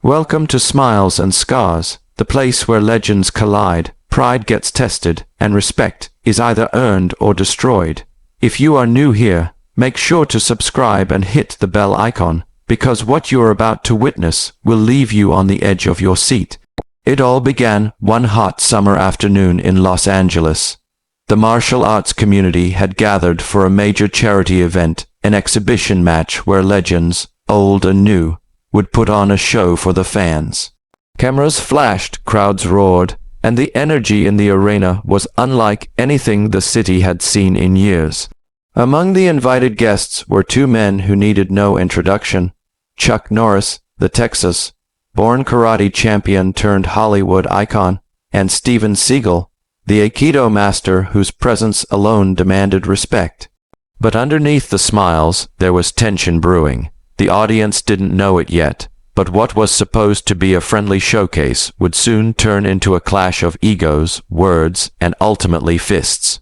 Welcome to Smiles and Scars, the place where legends collide, pride gets tested, and respect is either earned or destroyed. If you are new here, make sure to subscribe and hit the bell icon, because what you're about to witness will leave you on the edge of your seat. It all began one hot summer afternoon in Los Angeles. The martial arts community had gathered for a major charity event, an exhibition match where legends, old and new, would put on a show for the fans. Cameras flashed, crowds roared, and the energy in the arena was unlike anything the city had seen in years. Among the invited guests were two men who needed no introduction: Chuck Norris, the Texas-born karate champion turned Hollywood icon, and Steven Seagal, the Aikido master whose presence alone demanded respect. But underneath the smiles, there was tension brewing. The audience didn't know it yet, but what was supposed to be a friendly showcase would soon turn into a clash of egos, words, and ultimately fists.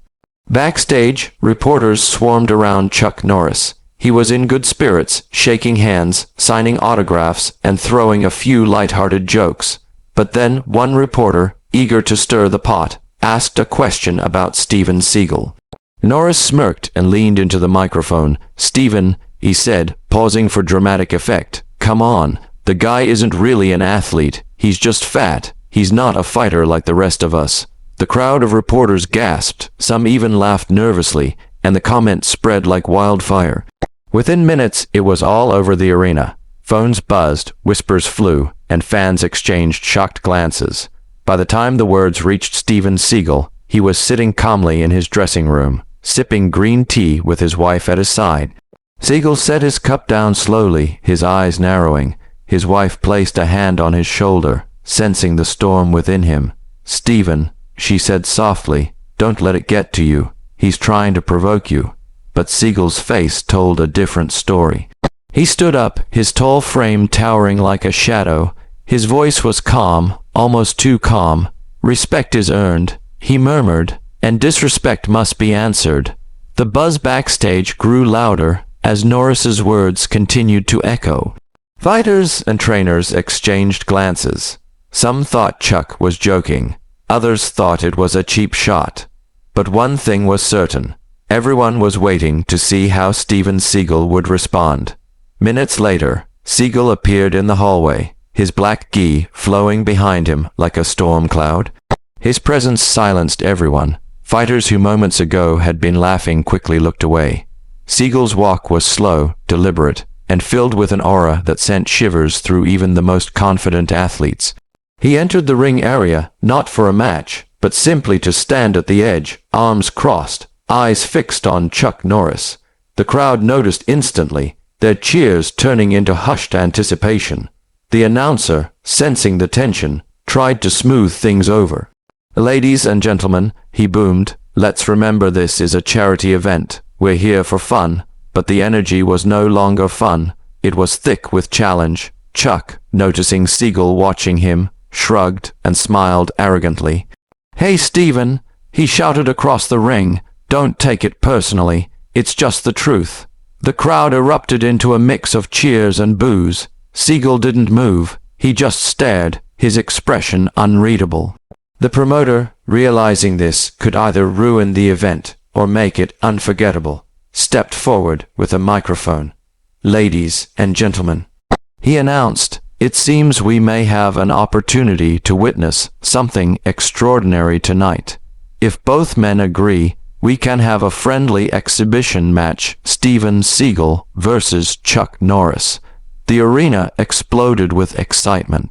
Backstage, reporters swarmed around Chuck Norris. He was in good spirits, shaking hands, signing autographs, and throwing a few light-hearted jokes. But then one reporter, eager to stir the pot, asked a question about Steven Seagal. Norris smirked and leaned into the microphone. "Steven," he said, pausing for dramatic effect, "come on. The guy isn't really an athlete. He's just fat. He's not a fighter like the rest of us." The crowd of reporters gasped, some even laughed nervously, and the comment spread like wildfire. Within minutes, it was all over the arena. Phones buzzed, whispers flew, and fans exchanged shocked glances. By the time the words reached Steven Seagal, he was sitting calmly in his dressing room, sipping green tea with his wife at his side. Seagal set his cup down slowly, his eyes narrowing. His wife placed a hand on his shoulder, sensing the storm within him. "Steven," she said softly, "don't let it get to you. He's trying to provoke you." But Seagal's face told a different story. He stood up, his tall frame towering like a shadow. His voice was calm, almost too calm. "Respect is earned," he murmured, "and disrespect must be answered." The buzz backstage grew louder as Norris's words continued to echo. Fighters and trainers exchanged glances. Some thought Chuck was joking. Others thought it was a cheap shot. But one thing was certain. Everyone was waiting to see how Steven Seagal would respond. Minutes later, Seagal appeared in the hallway, his black gi flowing behind him like a storm cloud. His presence silenced everyone. Fighters who moments ago had been laughing quickly looked away. Seagal's walk was slow, deliberate, and filled with an aura that sent shivers through even the most confident athletes. He entered the ring area, not for a match, but simply to stand at the edge, arms crossed, eyes fixed on Chuck Norris. The crowd noticed instantly, their cheers turning into hushed anticipation. The announcer, sensing the tension, tried to smooth things over. "Ladies and gentlemen," he boomed, "let's remember this is a charity event. We're here for fun." But the energy was no longer fun. It was thick with challenge. Chuck, noticing Seagal watching him, shrugged and smiled arrogantly. "Hey, Steven," he shouted across the ring, "don't take it personally. It's just the truth." The crowd erupted into a mix of cheers and boos. Seagal didn't move. He just stared, his expression unreadable. The promoter, realizing this could either ruin the event or make it unforgettable, stepped forward with a microphone. "Ladies and gentlemen," he announced, "it seems we may have an opportunity to witness something extraordinary tonight. If both men agree, we can have a friendly exhibition match, Steven Seagal versus Chuck Norris." The arena exploded with excitement.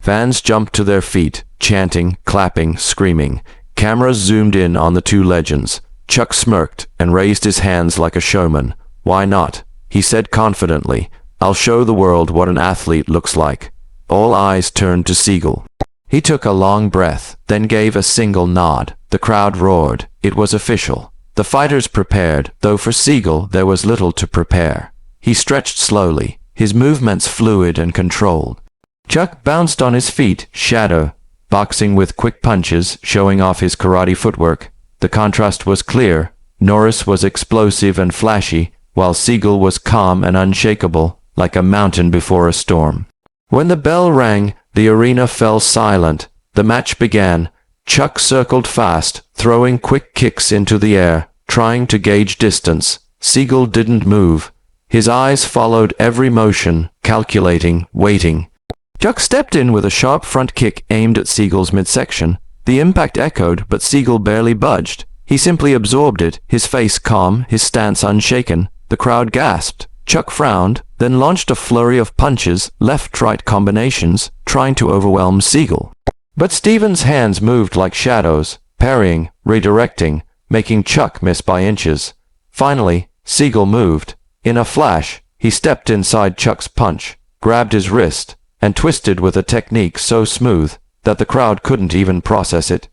Fans jumped to their feet, chanting, clapping, screaming. Cameras zoomed in on the two legends. Chuck smirked and raised his hands like a showman. "Why not?" he said confidently. "I'll show the world what an athlete looks like." All eyes turned to Seagal. He took a long breath, then gave a single nod. The crowd roared. It was official. The fighters prepared, though for Seagal there was little to prepare. He stretched slowly, his movements fluid and controlled. Chuck bounced on his feet, shadow, boxing with quick punches, showing off his karate footwork. The contrast was clear. Norris was explosive and flashy, while Seagal was calm and unshakable, like a mountain before a storm. When the bell rang, the arena fell silent. The match began. Chuck circled fast, throwing quick kicks into the air, trying to gauge distance. Seagal didn't move. His eyes followed every motion, calculating, waiting. Chuck stepped in with a sharp front kick aimed at Seagal's midsection. The impact echoed, but Seagal barely budged. He simply absorbed it, his face calm, his stance unshaken. The crowd gasped. Chuck frowned, then launched a flurry of punches, left-right combinations, trying to overwhelm Seagal. But Steven's hands moved like shadows, parrying, redirecting, making Chuck miss by inches. Finally, Seagal moved. In a flash, he stepped inside Chuck's punch, grabbed his wrist, and twisted with a technique so smooth that the crowd couldn't even process it.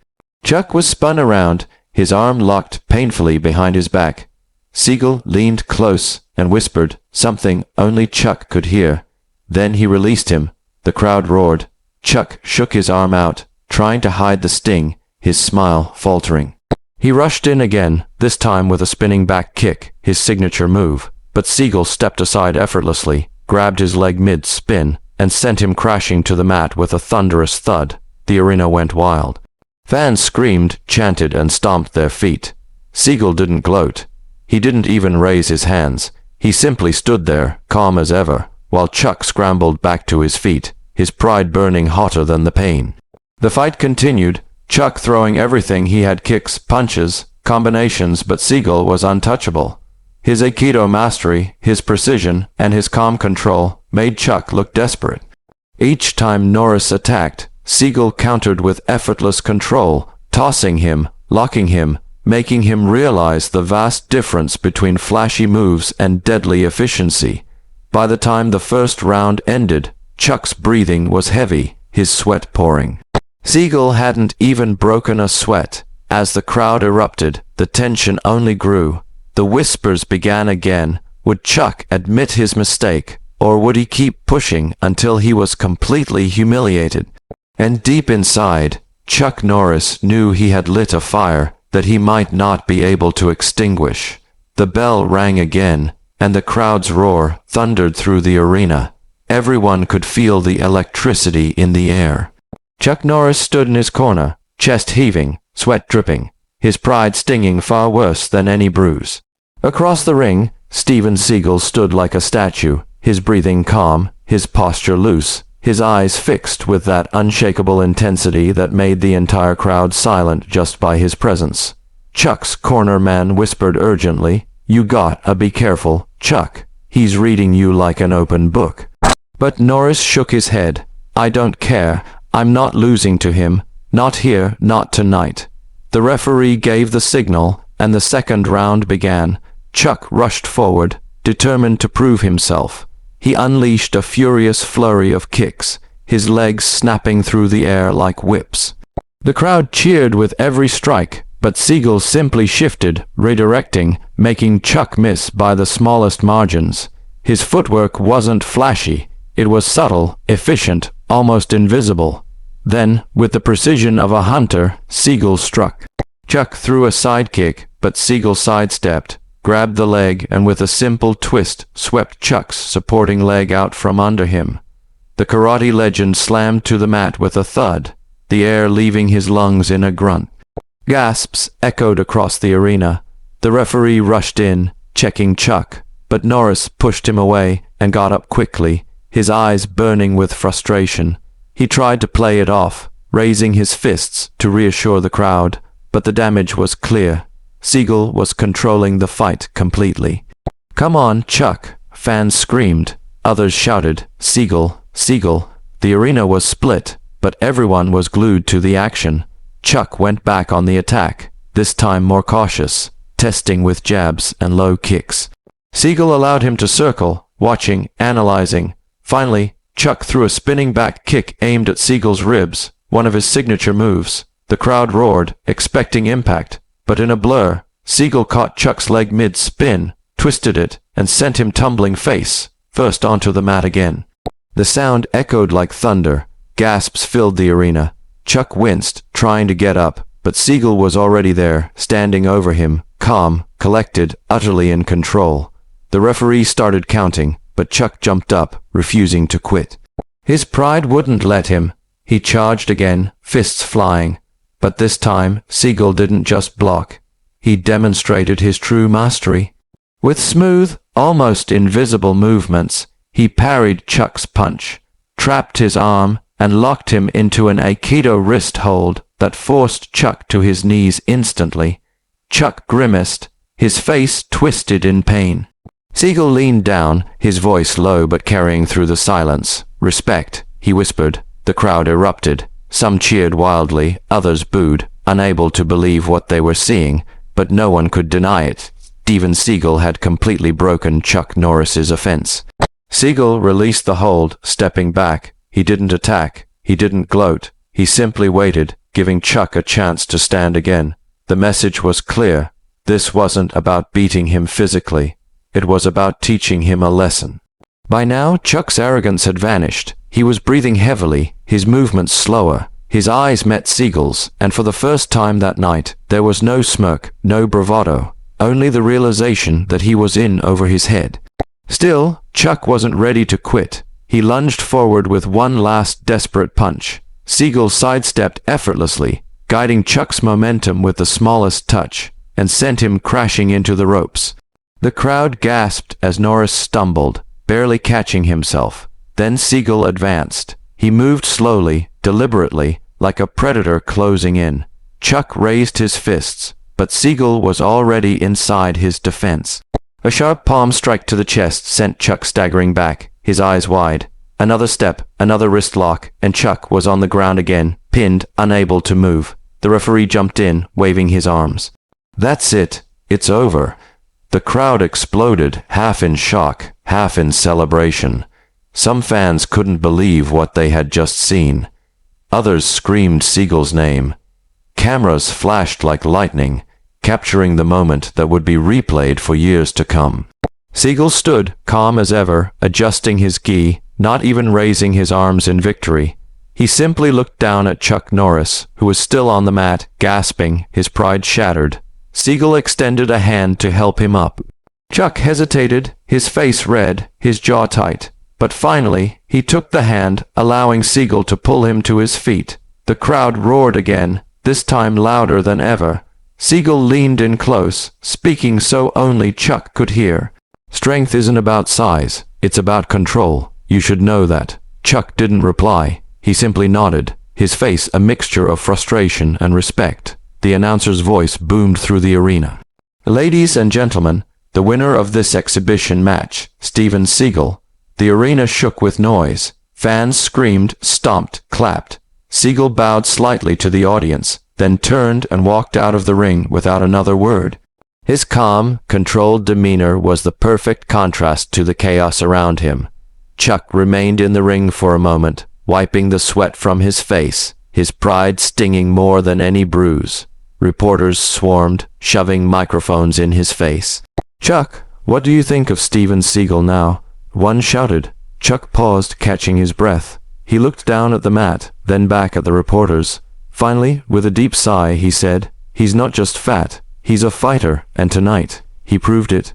Chuck was spun around, his arm locked painfully behind his back. Seagal leaned close and whispered something only Chuck could hear. Then he released him. The crowd roared. Chuck shook his arm out, trying to hide the sting, his smile faltering. He rushed in again, this time with a spinning back kick, his signature move. But Seagal stepped aside effortlessly, grabbed his leg mid-spin, and sent him crashing to the mat with a thunderous thud. The arena went wild. Fans screamed, chanted, and stomped their feet. Seagal didn't gloat. He didn't even raise his hands. He simply stood there, calm as ever, while Chuck scrambled back to his feet, his pride burning hotter than the pain. The fight continued, Chuck throwing everything he had, kicks, punches, combinations, but Seagal was untouchable. His Aikido mastery, his precision, and his calm control made Chuck look desperate. Each time Norris attacked, Seagal countered with effortless control, tossing him, locking him, making him realize the vast difference between flashy moves and deadly efficiency. By the time the first round ended, Chuck's breathing was heavy, his sweat pouring. Seagal hadn't even broken a sweat. As the crowd erupted, the tension only grew. The whispers began again. Would Chuck admit his mistake, or would he keep pushing until he was completely humiliated? And deep inside, Chuck Norris knew he had lit a fire that he might not be able to extinguish. The bell rang again, and the crowd's roar thundered through the arena. Everyone could feel the electricity in the air. Chuck Norris stood in his corner, chest heaving, sweat dripping, his pride stinging far worse than any bruise. Across the ring, Steven Seagal stood like a statue, his breathing calm, his posture loose, his eyes fixed with that unshakable intensity that made the entire crowd silent just by his presence. Chuck's corner man whispered urgently, "You gotta be careful, Chuck. He's reading you like an open book." But Norris shook his head. "I don't care. I'm not losing to him. Not here, not tonight." The referee gave the signal, and the second round began. Chuck rushed forward, determined to prove himself. He unleashed a furious flurry of kicks, his legs snapping through the air like whips. The crowd cheered with every strike, but Seagal simply shifted, redirecting, making Chuck miss by the smallest margins. His footwork wasn't flashy. It was subtle, efficient, almost invisible. Then, with the precision of a hunter, Seagal struck. Chuck threw a sidekick, but Seagal sidestepped, grabbed the leg, and with a simple twist swept Chuck's supporting leg out from under him. The karate legend slammed to the mat with a thud, the air leaving his lungs in a grunt. Gasps echoed across the arena. The referee rushed in, checking Chuck, but Norris pushed him away and got up quickly, his eyes burning with frustration. He tried to play it off, raising his fists to reassure the crowd, but the damage was clear. Seagal was controlling the fight completely. "Come on, Chuck!" fans screamed. Others shouted, "Seagal, Seagal!" The arena was split, but everyone was glued to the action. Chuck went back on the attack, this time more cautious, testing with jabs and low kicks. Seagal allowed him to circle, watching, analyzing. Finally, Chuck threw a spinning back kick aimed at Seagal's ribs, one of his signature moves. The crowd roared, expecting impact, but in a blur, Seagal caught Chuck's leg mid-spin, twisted it, and sent him tumbling face first onto the mat again. The sound echoed like thunder. Gasps filled the arena. Chuck winced, trying to get up, but Seagal was already there, standing over him, calm, collected, utterly in control. The referee started counting, but Chuck jumped up, refusing to quit. His pride wouldn't let him. He charged again, fists flying. But this time, Seagal didn't just block. He demonstrated his true mastery. With smooth, almost invisible movements, he parried Chuck's punch, trapped his arm, and locked him into an Aikido wrist hold that forced Chuck to his knees instantly. Chuck grimaced, his face twisted in pain. Seagal leaned down, his voice low but carrying through the silence. "Respect," he whispered. The crowd erupted. Some cheered wildly, others booed, unable to believe what they were seeing, but no one could deny it. Steven Seagal had completely broken Chuck Norris's offense. Seagal released the hold, stepping back. He didn't attack. He didn't gloat. He simply waited, giving Chuck a chance to stand again. The message was clear. This wasn't about beating him physically. It was about teaching him a lesson. By now, Chuck's arrogance had vanished. He was breathing heavily, his movements slower. His eyes met Seagal's, and for the first time that night, there was no smirk, no bravado, only the realization that he was in over his head. Still, Chuck wasn't ready to quit. He lunged forward with one last desperate punch. Seagal sidestepped effortlessly, guiding Chuck's momentum with the smallest touch, and sent him crashing into the ropes. The crowd gasped as Norris stumbled, barely catching himself. Then Seagal advanced. He moved slowly, deliberately, like a predator closing in. Chuck raised his fists, but Seagal was already inside his defense. A sharp palm strike to the chest sent Chuck staggering back, his eyes wide. Another step, another wrist lock, and Chuck was on the ground again, pinned, unable to move. The referee jumped in, waving his arms. "That's it. It's over." The crowd exploded, half in shock, half in celebration. Some fans couldn't believe what they had just seen. Others screamed Seagal's name. Cameras flashed like lightning, capturing the moment that would be replayed for years to come. Seagal stood, calm as ever, adjusting his gi, not even raising his arms in victory. He simply looked down at Chuck Norris, who was still on the mat, gasping, his pride shattered. Seagal extended a hand to help him up. Chuck hesitated, his face red, his jaw tight. But finally, he took the hand, allowing Seagal to pull him to his feet. The crowd roared again, this time louder than ever. Seagal leaned in close, speaking so only Chuck could hear. "Strength isn't about size, it's about control. You should know that." Chuck didn't reply. He simply nodded, his face a mixture of frustration and respect. The announcer's voice boomed through the arena. "Ladies and gentlemen, the winner of this exhibition match, Steven Seagal." The arena shook with noise. Fans screamed, stomped, clapped. Seagal bowed slightly to the audience, then turned and walked out of the ring without another word. His calm, controlled demeanor was the perfect contrast to the chaos around him. Chuck remained in the ring for a moment, wiping the sweat from his face, his pride stinging more than any bruise. Reporters swarmed, shoving microphones in his face. "Chuck, what do you think of Steven Seagal now?" One shouted. Chuck paused, catching his breath. He looked down at the mat, then back at the reporters. Finally, with a deep sigh, he said, "He's not just fat, he's a fighter, and tonight, he proved it."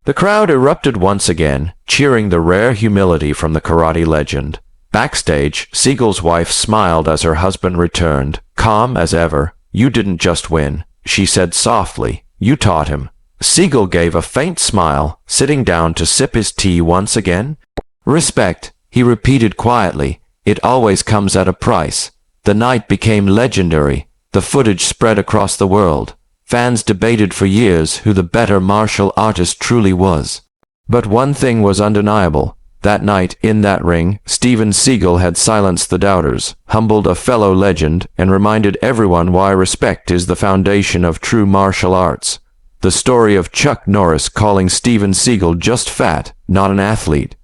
The crowd erupted once again, cheering the rare humility from the karate legend. Backstage, Seagal's wife smiled as her husband returned, calm as ever. "You didn't just win," she said softly. "You taught him." Seagal gave a faint smile, sitting down to sip his tea once again. "Respect," he repeated quietly. "It always comes at a price." The night became legendary. The footage spread across the world. Fans debated for years who the better martial artist truly was. But one thing was undeniable. That night, in that ring, Steven Seagal had silenced the doubters, humbled a fellow legend, and reminded everyone why respect is the foundation of true martial arts. The story of Chuck Norris calling Steven Seagal just fat, not an athlete,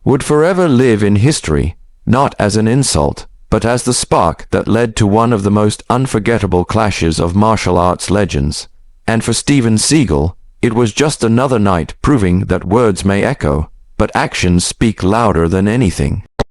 would forever live in history, not as an insult, but as the spark that led to one of the most unforgettable clashes of martial arts legends. And for Steven Seagal, it was just another night proving that words may echo, but actions speak louder than anything.